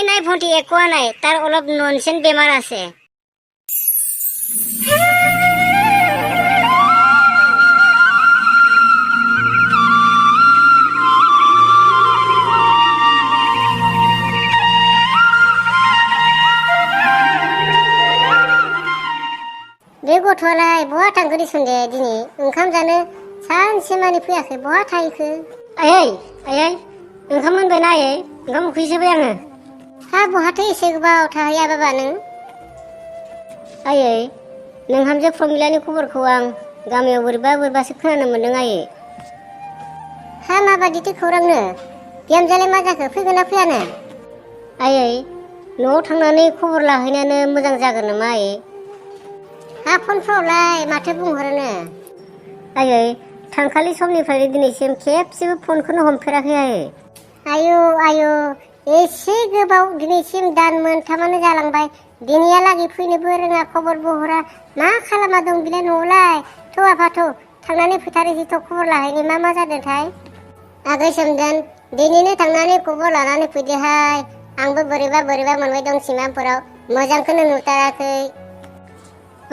নাই ভণ্টি একো নাই, তাৰ অলপ ননচেন বেমাৰ আছে। बे गथ'आलाय बहा थांखो दिसुन दे दिनै ओंखाम जानो सानसेमानि फैयाखै बहा थाहैखो? आयै आयै ओंखाम मोनबायना आयै? ओंखाम उखैसोबाय आङो। हा बहाथो एसे गोबाव थाहैया बाबा नों? आयै नोंहामजो प्रमिलानि खबरखौ आं गामियाव बोरैबा बोरैबासो खोनानो मोन्दों आयै। हा माबादिथो खौरांनो? बिहामजोआलाय मा जाखो, फैगोन ना फैयानो? आयै न'आव थांनानै खबर लाहैनायानो मोजां जागोन नामा आयै? हा फनफ्रावलाय माथो बुंहरोनो? आयै थांखालि समनिफ्रायनो दिनैसिम खेबसेबो फनखौनो हमफेराखै आयै। आयौ आयौ एसे गोबाव, दिनैसिम दान मोनथामानो जालांबाय, दिनैहालागै फैनोबो रोङा, खबरबो हरा, मा खालामा दं बिलाय न'आवलाय? थौ आफा थौ थांनानै फोथारैसै खबर लाहैनो, मा जादोंथाय? आगै सोमदोन दिनैनो थांनानै खबर लानानै फैदोहाय, आंबो बोरैबा बोरैबा मोनबाय दं सिमांफोराव, मोजांखौनो नुथाराखै।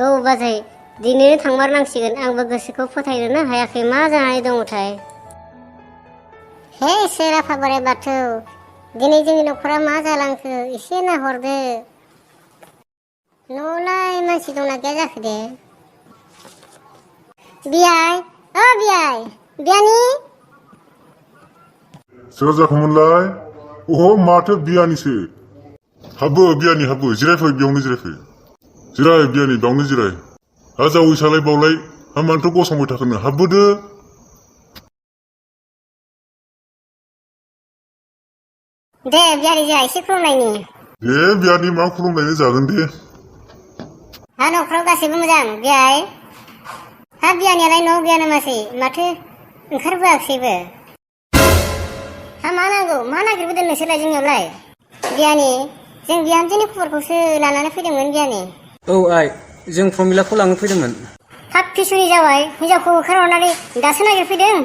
औ बाजै दिनैनो थांमारनांसिगोन, आंबो गोसोखौ फोथायनोनो हायाखै मा जानानै दङथाय। हे इसोर आफा बोराइ बाथौ, दिनै जोंनि न'खरा मा जालांखो एसे नाहरदो। न'आवलाय मानसि दंना गैया जाखो दे? बियाय ओ बियाय बियानि सोर जाखोमोनलाय? अह माथो बियानिसो। हाबो बियानि हाबो, जिरायफै बेयावनो जिरायफै। जिराय बियानि बेयावनो जिराय। हा जावैसालाय बावलाय, हा मानोथो गसंबाय थाखोनो, हाबबोदो। दे बियानि जोंहा एसे खुलुमनायनि। दे बियानि मा खुलुमनायनि जागोन दे। हा न'खराव गासैबो मोजां बियाय? हा बियानियालाय न'आव गैया नामासै, माथो ओंखारबोआखैसैबो? हा मा नांगौ, मा नागिरबोदों नोंसोरलाय जोंनियावलाय? बियानि जों बिहामजोनि खबरखौसो लानानै फैदोंमोन बियानि। औ आइ जों प्रमिलाखौ लांनो फैदोंमोन। थाब फिसुनि जाबाय, हिनजावखौ होखारहरनानै दासो नागिरफैदों?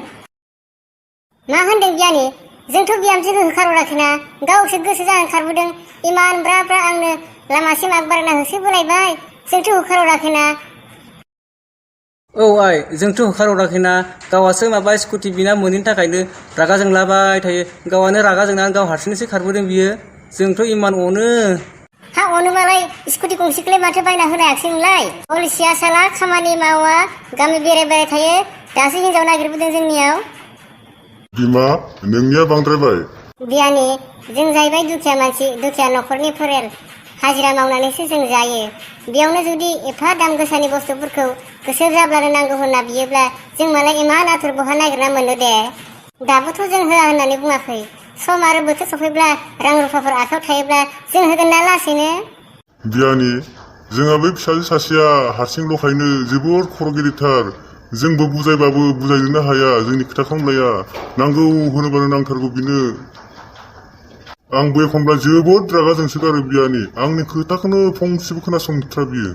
मा होनदों बियानि? जोंथ' बिहामजोखौ होखारहराखैना, गावसो गोसो जानानै खारबोदों, इमान ब्रा ब्रा आंनो लामासिम आगबारायना होसोबोलायबाय, जोंथ' होखारहराखैना। औ आइ जोंथ' होखारहराखैना, गावहासो माबा स्कुटि बिना मोनैनि थाखायनो रागा जोंलाबाय थायो, गावहानो रागा जोंनानै गाव हारसिंसो खारबोदों बियो, जोंथ' इमान अनो। हा अनोबालाय स्कुटि गंसेखौलाय माथो बायना होनो हायाखिसै नोंलाय? अलसिया साला खामानि मावा, गामि बेराय थायो, दासो हिनजाव नागिरबोदों जोंनियाव। बिमा नोंनिया बांद्रायबाय। बियानि जों जाहैबाय दुखिया मानसि, दुखिया न'खरनि फोरेर, हाजिरा मावनानैसो जों जायो, बेयावनो जुदि एफा दाम गोसानि बुस्थुफोरखौ गोसो जाब्लानो नांगौ होनना बियोब्ला जों मालाय इमान आथुर बहा नागिरना मोनो दे? दाबोथ' जों होआ होननानै बुङाखै, सम आरो बोथोर सफैब्ला रां रुफाफोर आखायाव थायोब्ला जों होगोन ना लासैनो। बियानि जोंहा बै फिसाजो सासेया हारसिंल'खायनो जोबोर खर' गिदिरथार, जोंबो बुजायबाबो बुजायनोनो हाया, जोंनि खोथाखौनो लाया, नांगौ होनोबानो नांथारगौ बिनो। आंबो एखनब्ला जोबोद रागा जोंसोगारो बियानि, आंनि खोथाखौनो फंसेबो खोनासंथ्रा बियो।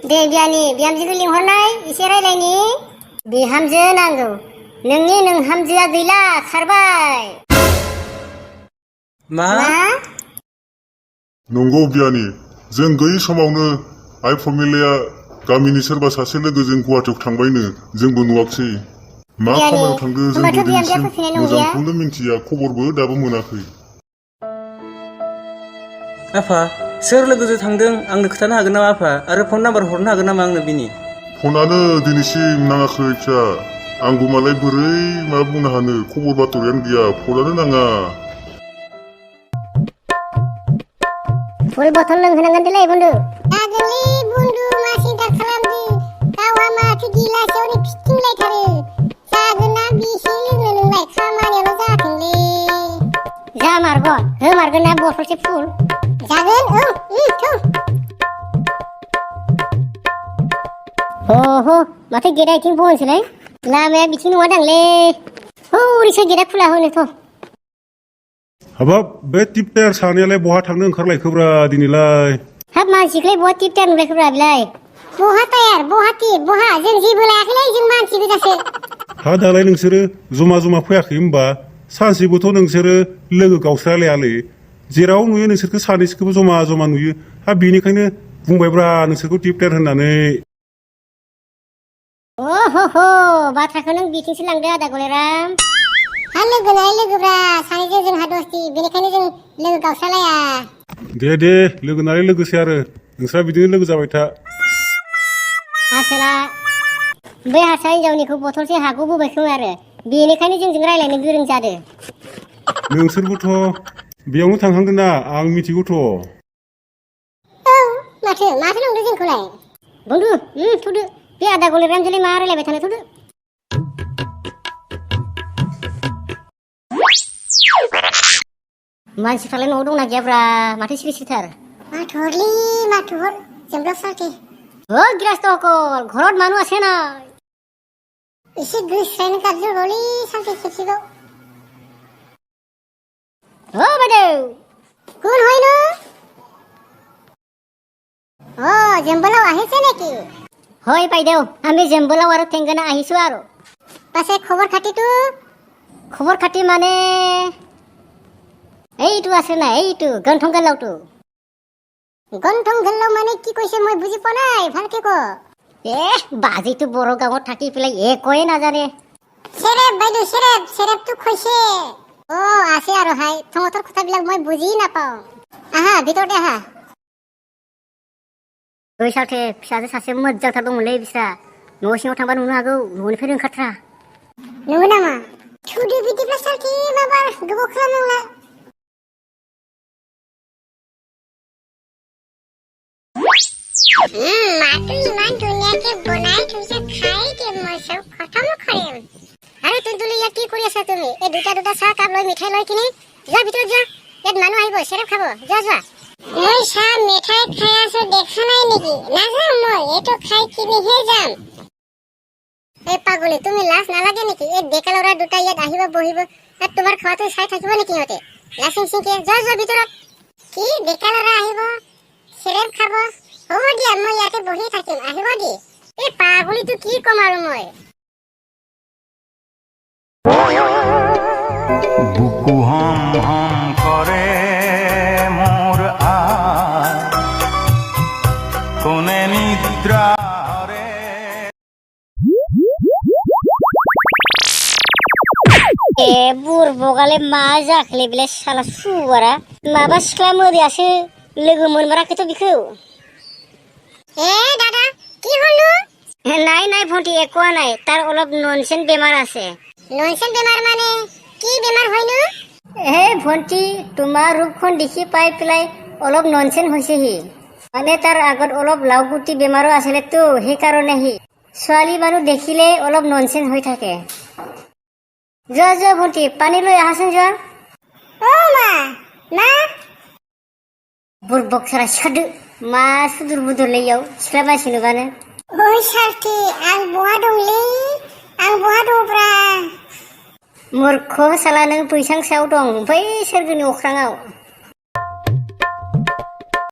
दे बियानि बिहामजोखौ लिंहरनाय एसे रायलायनि। बिहामजो नांगौ, नोंनि नोंहामजोआ गैला खारबाय। मा? नंगौ बियानि, जों गैयै समावनो आइ प्रमिलाया गामिनि सोरबा सासे लोगोजों गुवाहाटियाव थांबायनो, जोंबो नुवाखिसै। मा खामानियाव थांदो जोंबो दिनैसिम मोजांखौनो मिन्थिया, खबरबो दाबो मोनाखै। आफा सोर लोगोजों थांदों आंनो खोन्थानो हागोन नामा आफा, आरो फन नाम्बार हरनो हागोन नामा आंनो बिनि? फनानो दिनैसिम नाङाखै फिसा, आंबो मालाय बोरै मा बुंनो हानो, खबर बातरियानो गैया, फनानो नाङा। फुल बथल लोंहोनांगोन देलाय बुन्दु। जागोनलै बुन्दु मा सिन्था खालामदो, गावहा माथो गिलासावनो फिथिंलायथारो, जागोन ना बेसे लोंनो नोंलाय, खामानियावल' जाथोंलै। जामारगोन, होमारगोन ना बथलसे फुल। जागोन औ थौ। ह माथो गेटआ इथिं बहनसैलाय, लामाया बिथिं नङादांलै, हौरैसो गेटआ खुला होनोथ'। हाबाब बे टिप टायार सानैयालाय बहा थांनो ओंखारलायखोब्रा दिनैलाय? हाब मानसिखौलाय बहा टिप टायार नुलायखोब्रा बेलाय? बहा टायार बहा टिप बहा, जों जेबो लायाखैलै, जों मानसि गोजासो। हा दालाय नोंसोरो जमा जमा फैयाखै होनबा? सानसेबोथ' नोंसोरो लोगो गावस्रालायालै, जेराव नुयो नोंसोरखौ सानैसोखौबो जमा जमा नुयो हा बेनिखायनो बुंबायब्रा नोंसोरखौ टिपटार होननानै अहो बाथ्राखौ नों बिथिंसो लांदो आदा गलेराम हा लोगो नाय लोगोब्रा सानैजों जोंहा दस्ति बेनिखायनो जों लोगो गावस्रालाया दे लोगो नालाय लोगोसे आरो नोंस्रा बिदिनो लोगो जाबाय था आसोला बै हारसा हिनजावनिखौ बथलसे हागौ बोबाय खोमा आरो बेनिखायनो जोंजों रायलायनो गोरों जादों नोंसोरबोथ' बेयावनो थांहांदों ना आं मिथिगौथ' औ माथो नंदो जोंखौलाय बंदु थुदो बे आदा गलेरामजोंलाय मा रायलायबाय थानो थुदो मानसिफ्रालाय न'आव दंना गैयाब्रा माथो सिरि सिरिथार माथोहरलै माथोहर जोंब्लाव सालथे गिरास्त अकल घरत मानु आसे ना एसे गोस्रायनो गाबज्रिहरलै सालथे खेबसेबाव बायदेव कोण होय न जंबलाव आहेच नाকি होय बायदेव आम्ही जंबलाव आरो थेंगाना আহিছো আৰু পাছে খবৰ খাতি মানে এইটো আছে না এইটো গন্থং গল্লাওটো মানে কি কৈছে মই বুজি পোৱা নাই ভালকে ক বাজিটো বড় গাঁৱত থাকি পেলাই একোৱে নাজানে সেৰেব বাইদেউ সেৰেবটো কৈছে আছে আৰু হাই তোমাতৰ কথাবিলাক মই বুজি নাপাওঁ আহা ভিতৰতে আহা बै सालथे फिसाजो सासे मोजांथार दंमोनलै बिस्रा न' सिङाव थांबा नुनो हागौ न'निफ्राय ओंखारथ्रा नंगौ नामा थुदो बिदिब्ला सालथे माबा गोबाव खालामनांला माथो इमान धुनीयाके বনাই থৈছে খাই দে মই সব খতম কৰিম আরে তুলতুলি কি কৰি আছা তুমি এই দুটা চাহ কাপ লৈ মিঠাই লৈ কিনে যা ভিতৰত যা ইয়াত মানুহ আহিব সেৰেব খাব যা মই চাহ মিঠাই খাই আছো দেখা নাই নেকি নাযাম মই এইটো খাই কিনেহে যাম এই পাগলি তুমি লাজ নালাগে নেকি এই ডেকা ল'ৰা দুটা ইয়াত আহিব বহিব আৰু তোমাৰ খোৱাটো চাই থাকিব নেকি সিহঁতে লাচিং সিংকে যা ভিতৰত কি ডেকা ল'ৰা আহিব সেৰেব খাব হ'ব দিয়া মই ইয়াতে বহি থাকিম আহিব দি এই পাগলিটো কি কম আৰু মই বুকু হম হম করে মোর কোনে নিদ্রা রে बुर बगाले मा जाखले बिलाय साला सुवारा माबा सिख्ला मोदैयासो लोगो मोनमाराखैथ' बिखौ दादा কি হলো নাই ভন্টি একোৱা নাই তাৰ অলপ ননসেন বেমাৰ আছে ননসেন বেমাৰ মানে কি বেমাৰ হয়নো ভন্টি তোমাৰ ৰূপখন দেখি পাই পেলাই অলপ ননসেন হৈছেহি মানে তাৰ আগত অলপ লাউগুটি বেমাৰো আছিলে তো সেইকাৰণে ছোৱালী মানুহ দেখিলে অলপ ননসেন হৈ থাকে যোৱা ভন্টি পানী লৈ আহাচোন যোৱা মা बुरबक सारा सादो मा सुदुर बुदुरलै याव सिख्ला मानसि नुबानो ओइ सालथे आं बहा दंलै आं बहा दंब्रा मूर्ख साला नों बैसां सायाव दं बै सोरगोनि अख्राङाव